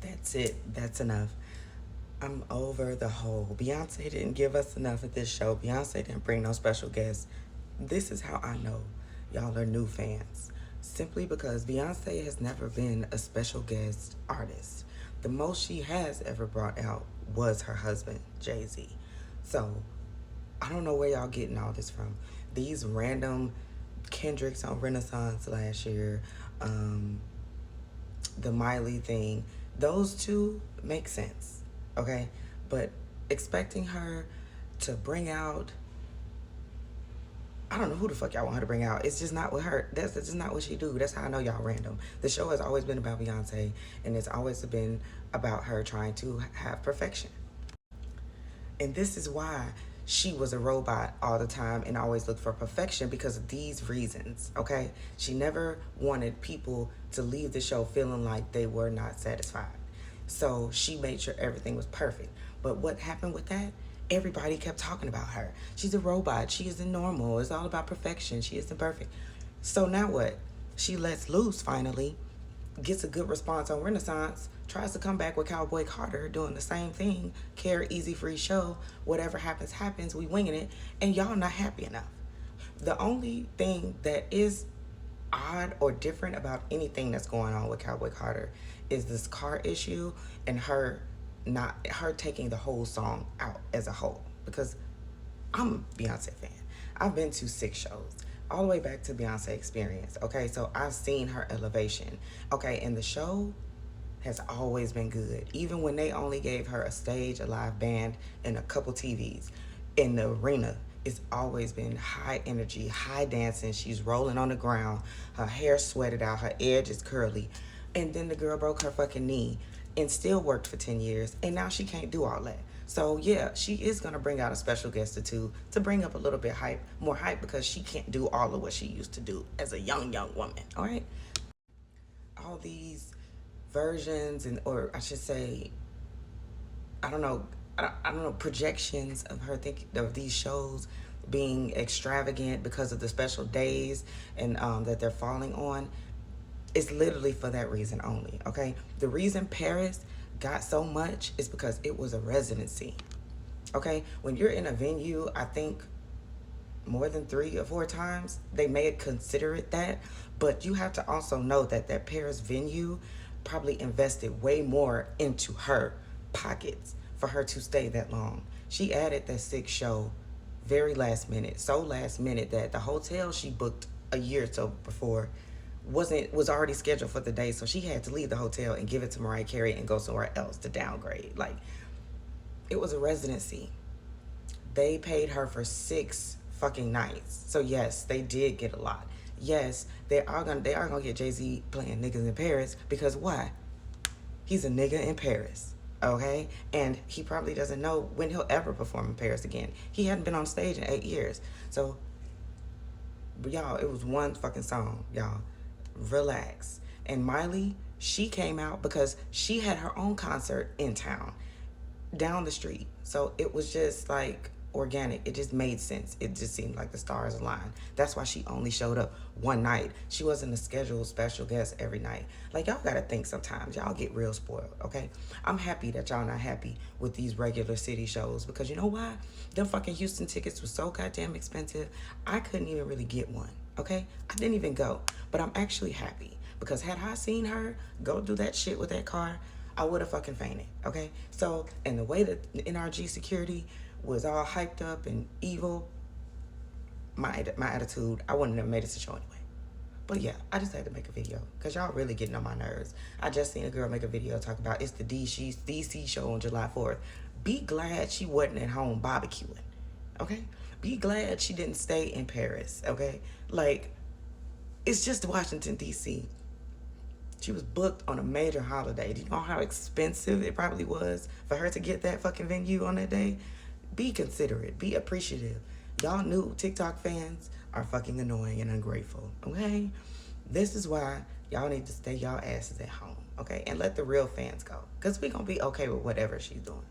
That's it. That's enough. I'm over the whole. Beyonce didn't give us enough at this show. Beyonce didn't bring no special guests. This is how I know y'all are new fans. Simply because Beyonce has never been a special guest artist. The most she has ever brought out was her husband, Jay-Z. So I don't know where y'all getting all this from. These random Kendricks on Renaissance last year, the Miley thing, those two make sense, okay? But expecting her to bring out, I don't know who the fuck y'all want her to bring out. It's just not with her. That's just not what she do. That's how I know y'all random. The show has always been about Beyonce, and it's always been about her trying to have perfection. And this is why she was a robot all the time and always looked for perfection, because of these reasons, okay? She never wanted people to leave the show feeling like they were not satisfied. So she made sure everything was perfect. But what happened with that? Everybody kept talking about her. She's a robot. She isn't normal. It's all about perfection. She isn't perfect. So now what? She lets loose finally, gets a good response on Renaissance, tries to come back with Cowboy Carter doing the same thing, care, easy, free show, whatever happens, happens, we winging it, and y'all not happy enough. The only thing that is odd or different about anything that's going on with Cowboy Carter is this car issue and her taking the whole song out as a whole, because I'm a Beyonce fan. I've been to 6 shows, all the way back to Beyonce Experience, okay? So I've seen her elevation, okay? And the show has always been good. Even when they only gave her a stage, a live band, and a couple TVs in the arena, it's always been high energy, high dancing. She's rolling on the ground, her hair sweated out, her edge is curly. And then the girl broke her fucking knee and still worked for 10 years, and now she can't do all that. So yeah, she is gonna bring out a special guest or two to bring up a little bit more hype, because she can't do all of what she used to do as a young woman, all right? All these versions, or I should say, I don't know, projections of her of these shows being extravagant because of the special days and that they're falling on. It's literally for that reason only, okay? The reason Paris got so much is because it was a residency, okay? When you're in a venue, I think more than 3 or 4 times, they may consider it that, but you have to also know that that Paris venue probably invested way more into her pockets for her to stay that long. She added that 6th show very last minute, so last minute that the hotel she booked a year or so before was already scheduled for the day, so she had to leave the hotel and give it to Mariah Carey and go somewhere else to downgrade. Like, it was a residency. They paid her for 6 fucking nights. So yes, they did get a lot. Yes, they are gonna get Jay-Z playing niggas in Paris, because why? He's a nigga in Paris, okay? And he probably doesn't know when he'll ever perform in Paris again. He hadn't been on stage in 8 years. So, y'all, it was one fucking song, y'all. Relax. And Miley, she came out because she had her own concert in town, down the street. So it was just like organic. It just made sense. It just seemed like the stars aligned. That's why she only showed up one night. She wasn't a scheduled special guest every night. Like, y'all gotta think sometimes. Y'all get real spoiled, okay? I'm happy that y'all not happy with these regular city shows, because you know why? Them fucking Houston tickets were so goddamn expensive. I couldn't even really get one, okay? I didn't even go. But I'm actually happy, because had I seen her go do that shit with that car, I would have fucking fainted, okay? So, and the way that the NRG security was all hyped up and evil, my attitude, I wouldn't have made it to show anyway. But yeah, I just had to make a video, because y'all really getting on my nerves. I just seen a girl make a video talking about it's the DC show on July 4th. Be glad she wasn't at home barbecuing, okay? Be glad she didn't stay in Paris, okay? Like, it's just Washington, D.C. She was booked on a major holiday. Do you know how expensive it probably was for her to get that fucking venue on that day? Be considerate. Be appreciative. Y'all new TikTok fans are fucking annoying and ungrateful, okay? This is why y'all need to stay y'all asses at home, okay? And let the real fans go, because we gonna be okay with whatever she's doing.